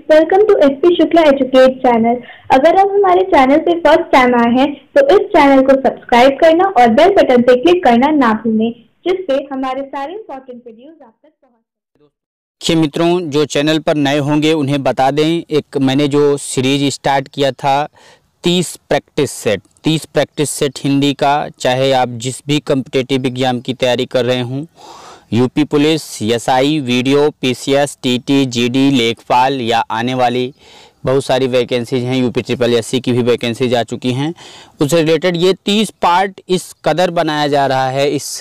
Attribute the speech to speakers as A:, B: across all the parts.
A: Welcome to SP Shukla educate channel. अगर आप हमारे चैनल से फर्स्ट टाइम आए हैं तो इस चैनल को सब्सक्राइब करना और बेल बटन पे क्लिक करना ना भूलें, जिससे हमारे सारे इम्पोर्टेंट वीडियोस आप तक पहुंच।
B: देखिए मित्रों, जो चैनल पर नए होंगे उन्हें बता दें, एक मैंने जो सीरीज स्टार्ट किया था 30 प्रैक्टिस सेट हिंदी का, चाहे आप जिस भी कॉम्पिटिटिव एग्जाम की तैयारी कर रहे हों, UP police, SI, video, PCS, TT, GD, लेखपाल या आने वाली बहुत सारी वैकेंसीज हैं, यूपी ट्रिपल एससी की भी वैकेंसीज आ चुकी हैं, उससे रिलेटेड ये 30 पार्ट इस कदर बनाया जा रहा है, इस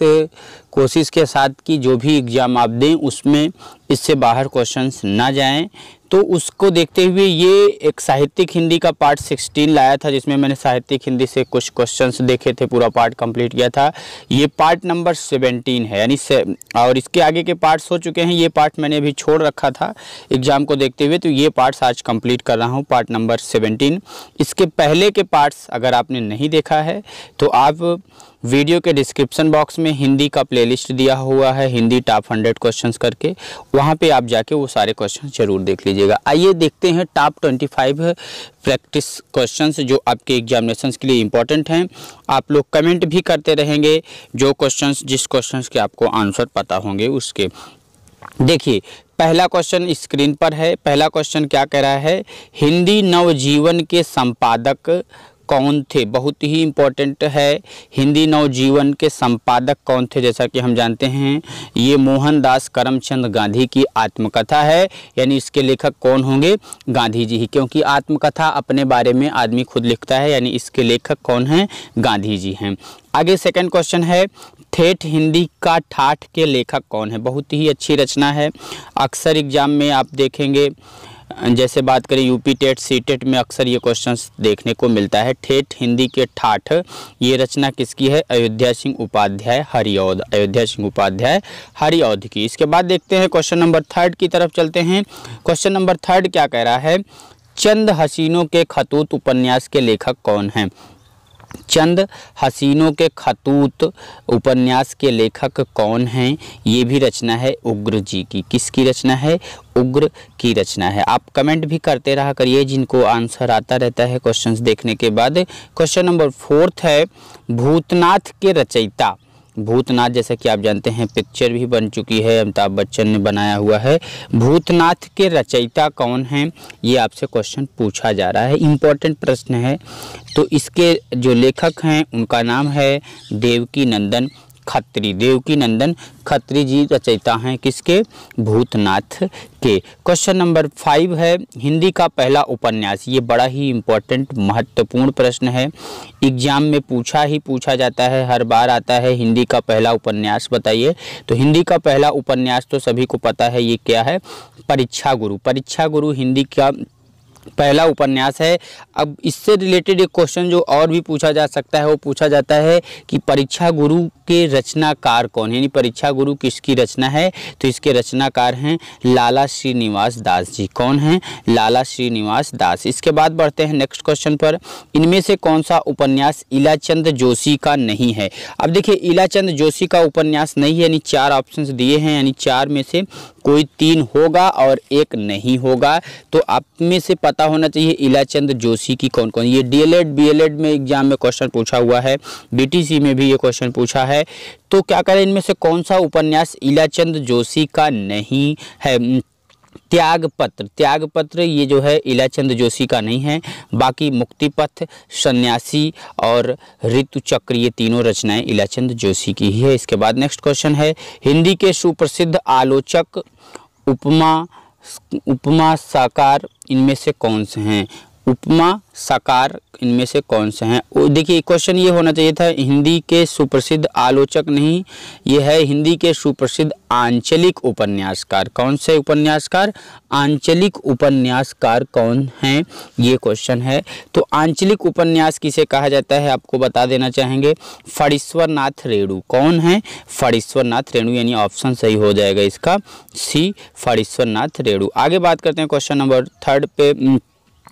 B: कोशिश के साथ कि जो भी एग्ज़ाम आप दें उसमें इससे बाहर क्वेश्चंस ना जाएं। तो उसको देखते हुए ये एक साहित्यिक हिंदी का पार्ट 16 लाया था, जिसमें मैंने साहित्यिक हिंदी से कुछ क्वेश्चंस देखे थे, पूरा पार्ट कंप्लीट किया था। ये पार्ट नंबर 17 है, यानी और इसके आगे के पार्ट्स हो चुके हैं। ये पार्ट मैंने अभी छोड़ रखा था एग्ज़ाम को देखते हुए, तो ये पार्ट्स आज कंप्लीट कर रहा हूँ, पार्ट नंबर 17। इसके पहले के पार्ट्स अगर आपने नहीं देखा है तो आप वीडियो के डिस्क्रिप्शन बॉक्स में हिंदी का प्लेलिस्ट दिया हुआ है, हिंदी टॉप 100 क्वेश्चंस करके, वहाँ पे आप जाके वो सारे क्वेश्चंस जरूर देख लीजिएगा। आइए देखते हैं टॉप 25 प्रैक्टिस क्वेश्चंस जो आपके एग्जामिनेशंस के लिए इम्पोर्टेंट हैं। आप लोग कमेंट भी करते रहेंगे जो क्वेश्चंस, जिस क्वेश्चंस के आपको आंसर पता होंगे उसके। देखिए पहला क्वेश्चन स्क्रीन पर है। पहला क्वेश्चन क्या कह रहा है, हिंदी नवजीवन के संपादक कौन थे? बहुत ही इम्पोर्टेंट है, हिंदी नवजीवन के संपादक कौन थे? जैसा कि हम जानते हैं ये मोहनदास करमचंद गांधी की आत्मकथा है, यानी इसके लेखक कौन होंगे? गांधी जी ही, क्योंकि आत्मकथा अपने बारे में आदमी खुद लिखता है, यानी इसके लेखक कौन हैं? गांधी जी हैं। आगे सेकंड क्वेश्चन है, ठेठ हिंदी का ठाठ के लेखक कौन है? बहुत ही अच्छी रचना है, अक्सर एग्जाम में आप देखेंगे, जैसे बात करें यूपी टेट, सी टेट में अक्सर ये क्वेश्चंस देखने को मिलता है। ठेठ हिंदी के ठाठ, ये रचना किसकी है? अयोध्या सिंह उपाध्याय हरिऔध, अयोध्या सिंह उपाध्याय हरिऔध की। इसके बाद देखते हैं क्वेश्चन नंबर 3 की तरफ चलते हैं। क्वेश्चन नंबर 3 क्या कह रहा है, चंद हसीनों के खतूत उपन्यास के लेखक कौन हैं? चंद हसीनों के खतूत उपन्यास के लेखक कौन हैं? ये भी रचना है उग्र जी की। किसकी रचना है? उग्र की रचना है। आप कमेंट भी करते रहा करिए जिनको आंसर आता रहता है क्वेश्चंस देखने के बाद। क्वेश्चन नंबर 4 है, भूतनाथ के रचयिता। भूतनाथ जैसा कि आप जानते हैं पिक्चर भी बन चुकी है, अमिताभ बच्चन ने बनाया हुआ है। भूतनाथ के रचयिता कौन हैं? ये आपसे क्वेश्चन पूछा जा रहा है, इम्पोर्टेंट प्रश्न है। तो इसके जो लेखक हैं उनका नाम है देवकी नंदन खत्री। देवकी नंदन खत्री जी रचयिता हैं किसके? भूतनाथ के। क्वेश्चन नंबर 5 है, हिंदी का पहला उपन्यास। ये बड़ा ही इम्पोर्टेंट महत्वपूर्ण प्रश्न है, एग्जाम में पूछा जाता है, हर बार आता है, हिंदी का पहला उपन्यास बताइए। तो हिंदी का पहला उपन्यास तो सभी को पता है, ये क्या है? परीक्षा गुरु। परीक्षा गुरु हिंदी का पहला उपन्यास है। अब इससे रिलेटेड एक क्वेश्चन जो और भी पूछा जा सकता है, वो पूछा जाता है कि परीक्षा गुरु के रचनाकार कौन है, यानी परीक्षा गुरु किसकी रचना है? तो इसके रचनाकार हैं लाला श्रीनिवास दास जी। कौन हैं? लाला श्रीनिवास दास। इसके बाद बढ़ते हैं नेक्स्ट क्वेश्चन पर, इनमें से कौन सा उपन्यास इलाचंद जोशी का नहीं है? अब देखिए इलाचंद जोशी का उपन्यास नहीं है, यानी 4 ऑप्शंस दिए हैं, यानी 4 में से कोई 3 होगा और 1 नहीं होगा। तो आप में से पता होना चाहिए इलाचंद जोशी की कौन कौन। ये डीएलएड बीएलएड में एग्जाम में क्वेश्चन पूछा हुआ है, बीटीसी में भी ये क्वेश्चन पूछा है। तो क्या करें, इनमें से कौन सा उपन्यास इलाचंद जोशी का नहीं है? त्यागपत्र। त्यागपत्र ये जो है इलाचंद जोशी का नहीं है। बाकी मुक्तिपथ, सन्यासी और ऋतुचक्र, ये तीनों रचनाएं इलाचंद जोशी की ही है। इसके बाद नेक्स्ट क्वेश्चन है, हिंदी के सुप्रसिद्ध आलोचक उपमा साकार इनमें से कौन से हैं? उपमा साकार इनमें से कौन से हैं? देखिए क्वेश्चन ये होना चाहिए था हिंदी के सुप्रसिद्ध आलोचक नहीं, ये है हिंदी के सुप्रसिद्ध आंचलिक उपन्यासकार। कौन से उपन्यासकार? आंचलिक उपन्यासकार कौन हैं, ये क्वेश्चन है। तो आंचलिक उपन्यास किसे कहा जाता है आपको बता देना चाहेंगे, फणीश्वर नाथ रेणु। कौन है? फणीश्वर नाथ रेणु, यानी ऑप्शन सही हो जाएगा इसका सी, फणीश्वर नाथ रेणु। आगे बात करते हैं क्वेश्चन नंबर 3 पे।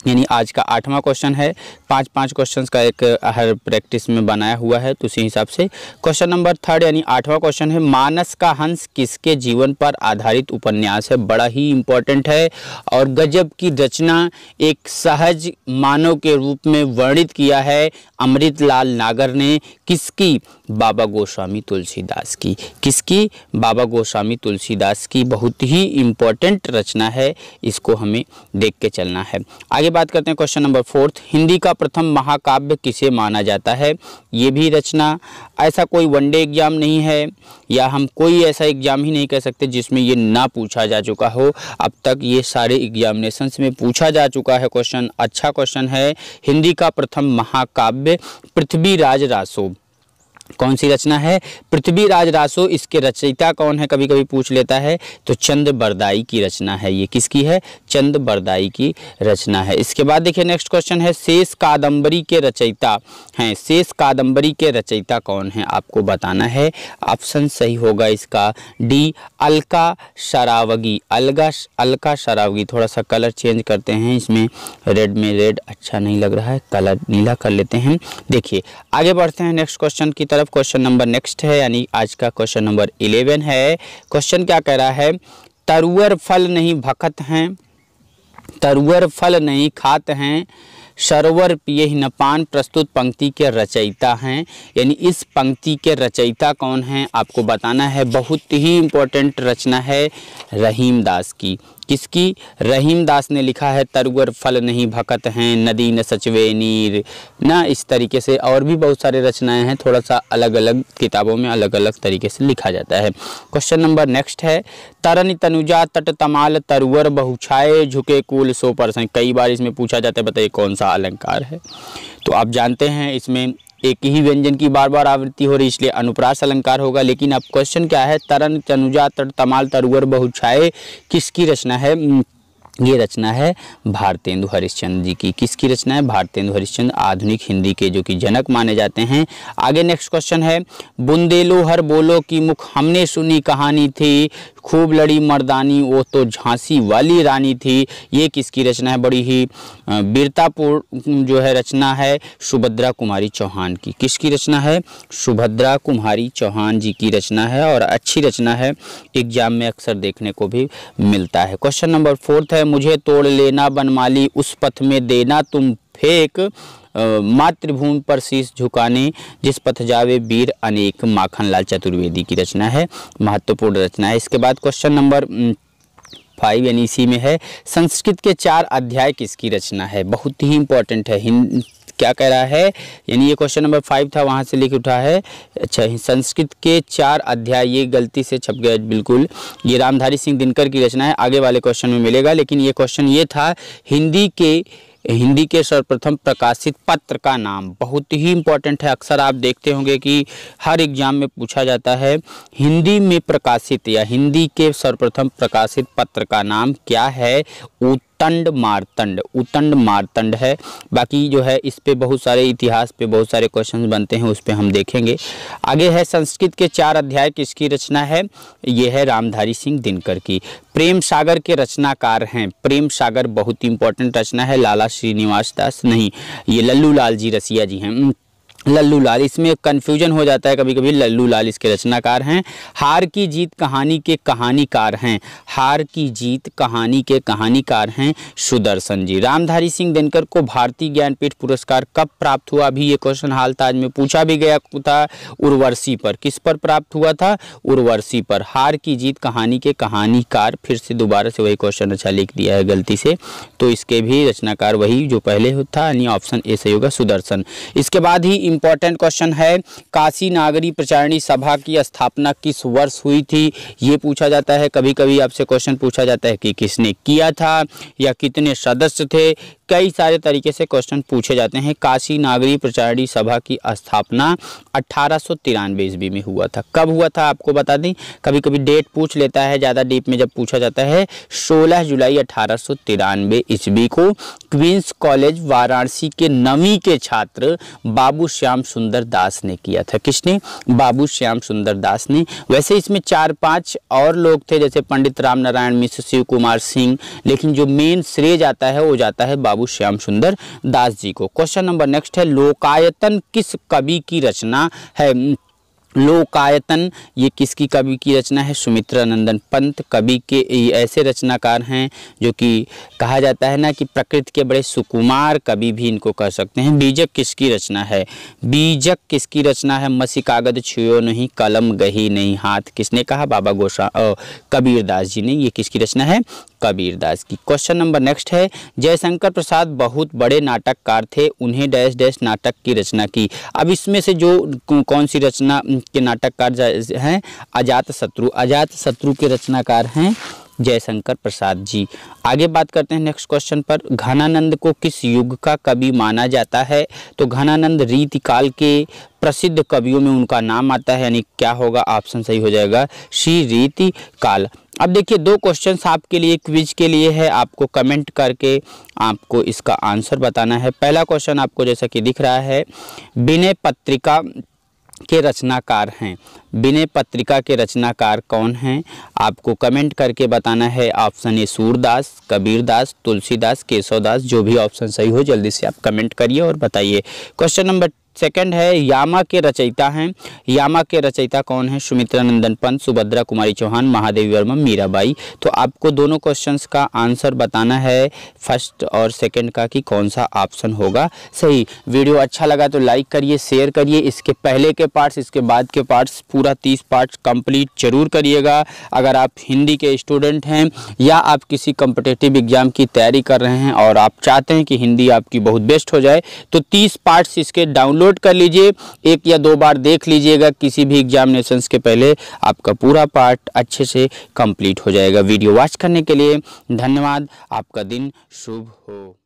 B: यानी आज का 8वां क्वेश्चन है। 5-5 क्वेश्चंस का एक हर प्रैक्टिस में बनाया हुआ है, तो उसी हिसाब से क्वेश्चन नंबर 3 यानी 8वां क्वेश्चन है, मानस का हंस किसके जीवन पर आधारित उपन्यास है। बड़ा ही इम्पोर्टेंट है और गजब की रचना एक सहज मानव के रूप में वर्णित किया है अमृतलाल नागर ने। किसकी? बाबा गोस्वामी तुलसीदास की। किसकी? बाबा गोस्वामी तुलसीदास की। बहुत ही इम्पोर्टेंट रचना है, इसको हमें देख के चलना है। आगे बात करते हैं क्वेश्चन नंबर 4, हिंदी का प्रथम महाकाव्य किसे माना जाता है। ये भी रचना, ऐसा कोई वनडे एग्जाम नहीं है या हम कोई ऐसा एग्जाम ही नहीं कह सकते जिसमें ये ना पूछा जा चुका हो। अब तक ये सारे एग्जामिनेशंस में पूछा जा चुका है क्वेश्चन। अच्छा क्वेश्चन है। हिंदी का प्रथम महाकाव्य पृथ्वीराज रासो। कौन सी रचना है? पृथ्वीराज रासो। इसके रचयिता कौन है, कभी कभी पूछ लेता है, तो चंद बरदाई की रचना है। ये किसकी है? चंद बरदाई की रचना है। इसके बाद देखिए नेक्स्ट क्वेश्चन है, शेष कादंबरी के रचयिता हैं। शेष कादंबरी के रचयिता कौन है, आपको बताना है। ऑप्शन सही होगा इसका डी, अलका शरावगी। अलका शरावगी। थोड़ा सा कलर चेंज करते हैं, इसमें रेड में रेड अच्छा नहीं लग रहा है, कलर नीला कर लेते हैं। देखिए आगे बढ़ते हैं नेक्स्ट क्वेश्चन की तरफ। क्वेश्चन नंबर नेक्स्ट है, यानी आज का क्वेश्चन नंबर 11 है। क्वेश्चन क्या कह रहा है, तरुअर फल नहीं भखत हैं, तरुअर फल नहीं खात हैं, सरोवर पिए न पान प्रस्तुत पंक्ति के रचयिता हैं। यानी इस पंक्ति के रचयिता कौन हैं, आपको बताना है। बहुत ही इम्पोर्टेंट रचना है रहीम दास की। किसकी? रहीम दास ने लिखा है, तरुअर फल नहीं भकत हैं, नदी न सचवे नीर ना। इस तरीके से और भी बहुत सारे रचनाएं हैं, थोड़ा सा अलग अलग किताबों में अलग अलग तरीके से लिखा जाता है। क्वेश्चन नंबर नेक्स्ट है, तरन तनुजा तट तमाल तरुअर बहुछाए झुके कुल 100%। कई बार इसमें पूछा जाता है, बताइए कौन सा अलंकार है। तो आप जानते हैं इसमें एक ही व्यंजन की बार बार आवृत्ति हो रही, इसलिए अनुप्रास अलंकार होगा। लेकिन अब क्वेश्चन क्या है, तरन तनुजा तट तमाल तरुअर बहुछाए किसकी रचना है? ये रचना है भारतेंदु हरिश्चंद्र जी की। किसकी रचना है? भारतेंदु हरिश्चंद्र, आधुनिक हिंदी के जो कि जनक माने जाते हैं। आगे नेक्स्ट क्वेश्चन है, बुंदेलो हर बोलो की मुख हमने सुनी कहानी थी, खूब लड़ी मर्दानी वो तो झांसी वाली रानी थी। ये किसकी रचना है? बड़ी ही वीरतापूर्ण जो है रचना है सुभद्रा कुमारी चौहान की। किसकी रचना है? सुभद्रा कुमारी चौहान जी की रचना है और अच्छी रचना है, एग्जाम में अक्सर देखने को भी मिलता है। क्वेश्चन नंबर 4 है, मुझे तोड़ लेना बनमाली उस पथ में देना तुम फेंक, मातृभूमि पर शीश झुकाने जिस पथ जावे वीर अनेक। माखनलाल चतुर्वेदी की रचना है, महत्वपूर्ण रचना है। इसके बाद क्वेश्चन नंबर 5 यानी इसी में है, संस्कृत के 4 अध्याय किसकी रचना है? बहुत ही इंपॉर्टेंट है। क्या कह रहा है, यानी ये क्वेश्चन नंबर 5 था, वहाँ से लिख उठा है। अच्छा, संस्कृत के 4 अध्याय, ये गलती से छप गया बिल्कुल, ये रामधारी सिंह दिनकर की रचना है, आगे वाले क्वेश्चन में मिलेगा। लेकिन ये क्वेश्चन ये था, हिंदी के सर्वप्रथम प्रकाशित पत्र का नाम। बहुत ही इंपॉर्टेंट है, अक्सर आप देखते होंगे कि हर एग्जाम में पूछा जाता है, हिंदी में प्रकाशित या हिंदी के सर्वप्रथम प्रकाशित पत्र का नाम क्या है? उतंड मार्तंड है। बाकी जो है इस पे बहुत सारे इतिहास पे बहुत सारे क्वेश्चन बनते हैं, उस पे हम देखेंगे। आगे है, संस्कृत के 4 अध्याय किसकी रचना है? ये है रामधारी सिंह दिनकर की। प्रेम सागर के रचनाकार हैं, प्रेम सागर बहुत इंपॉर्टेंट रचना है, लाला श्रीनिवास दास नहीं, ये लल्लू लाल जी रसिया जी हैं। लल्लू लाल, इसमें कन्फ्यूजन हो जाता है कभी कभी, लल्लू लाल इसके रचनाकार हैं। हार की जीत कहानी के कहानीकार हैं, हार की जीत कहानी के कहानीकार हैं सुदर्शन जी। रामधारी सिंह दिनकर को भारतीय ज्ञानपीठ पुरस्कार कब प्राप्त हुआ? अभी ये क्वेश्चन हाल ताज में पूछा भी गया था, उर्वशी पर। किस पर प्राप्त हुआ था? उर्वशी पर। हार की जीत कहानी के कहानीकार, फिर से दोबारा से वही क्वेश्चन अच्छा लिख दिया है गलती से, तो इसके भी रचनाकार वही जो पहले था, यानी ऑप्शन ए सही होगा, सुदर्शन। इसके बाद ही इंपॉर्टेंट क्वेश्चन है, काशी नागरी प्रचारणी सभा की स्थापना किस वर्ष हुई थी? ये पूछा जाता है, कभी कभी आपसे क्वेश्चन पूछा जाता है कि किसने किया था या कितने सदस्य थे, कई सारे तरीके से क्वेश्चन पूछे जाते हैं। काशी नागरी प्रचारणी सभा की स्थापना 1893 ईस्वी में हुआ था। कब हुआ था आपको बता दें, कभी कभी डेट पूछ लेता है, ज़्यादा डीप में जब पूछा जाता है, 16 जुलाई 1893 ईस्वी को क्वींस कॉलेज वाराणसी के नवी के छात्र बाबू श्याम सुंदर दास ने किया था। किसने? बाबू श्याम सुंदर दास ने। वैसे इसमें 4-5 और लोग थे, जैसे पंडित राम नारायण मिश्र, शिव कुमार सिंह, लेकिन जो मेन श्रेय जाता है वो जाता है बाबू बाबू श्याम सुंदर दास जी को। क्वेश्चन नंबर नेक्स्ट है, लोकायतन किस कवि की रचना है? लोकायतन ये किसकी कवि की रचना है? सुमित्रानंदन पंत कवि के ऐसे रचनाकार हैं जो कि कहा जाता है ना कि प्रकृति के बड़े सुकुमार कवि भी इनको कह सकते हैं। बीजक किसकी रचना है? बीजक किसकी रचना है? मसी कागज छुयो नहीं, कलम गही नहीं हाथ, किसने कहा? बाबा कबीरदास जी ने। ये किसकी रचना है? कबीरदास की। क्वेश्चन नंबर नेक्स्ट है, जयशंकर प्रसाद बहुत बड़े नाटककार थे, उन्हें डैश डैश नाटक की रचना की। अब इसमें से जो कौन सी रचना के नाटककार हैं? अजातशत्रु। अजातशत्रु के रचनाकार हैं जयशंकर प्रसाद जी। आगे बात करते हैं नेक्स्ट क्वेश्चन पर, घनानंद को किस युग का कवि माना जाता है? तो घनानंद रीतिकाल के प्रसिद्ध कवियों में उनका नाम आता है, यानी क्या होगा? ऑप्शन सही हो जाएगा श्री रीतिकाल। अब देखिए दो क्वेश्चंस आपके लिए क्विज के लिए है, आपको कमेंट करके आपको इसका आंसर बताना है। पहला क्वेश्चन आपको जैसा कि दिख रहा है, विनय पत्रिका के रचनाकार हैं। विनय पत्रिका के रचनाकार कौन हैं? आपको कमेंट करके बताना है। ऑप्शन ए सूरदास, कबीरदास, तुलसीदास, केशवदास, जो भी ऑप्शन सही हो जल्दी से आप कमेंट करिए और बताइए। क्वेश्चन नंबर सेकंड है, यामा के रचयिता हैं। यामा के रचयिता कौन है? सुमित्रानंदन पंत, सुभद्रा कुमारी चौहान, महादेवी वर्मा, मीराबाई। तो आपको दोनों क्वेश्चंस का आंसर बताना है, फर्स्ट और सेकंड का, कि कौन सा ऑप्शन होगा सही। वीडियो अच्छा लगा तो लाइक करिए, शेयर करिए। इसके पहले के पार्ट्स, इसके बाद के पार्ट्स, पूरा 30 पार्ट्स कंप्लीट जरूर करिएगा। अगर आप हिंदी के स्टूडेंट हैं या आप किसी कॉम्पिटिटिव एग्जाम की तैयारी कर रहे हैं और आप चाहते हैं कि हिंदी आपकी बहुत बेस्ट हो जाए, तो 30 पार्ट्स इसके डाउनलोड कर लीजिए, 1 या 2 बार देख लीजिएगा। किसी भी एग्जामिनेशंस के पहले आपका पूरा पार्ट अच्छे से कंप्लीट हो जाएगा। वीडियो वॉच करने के लिए धन्यवाद। आपका दिन शुभ हो।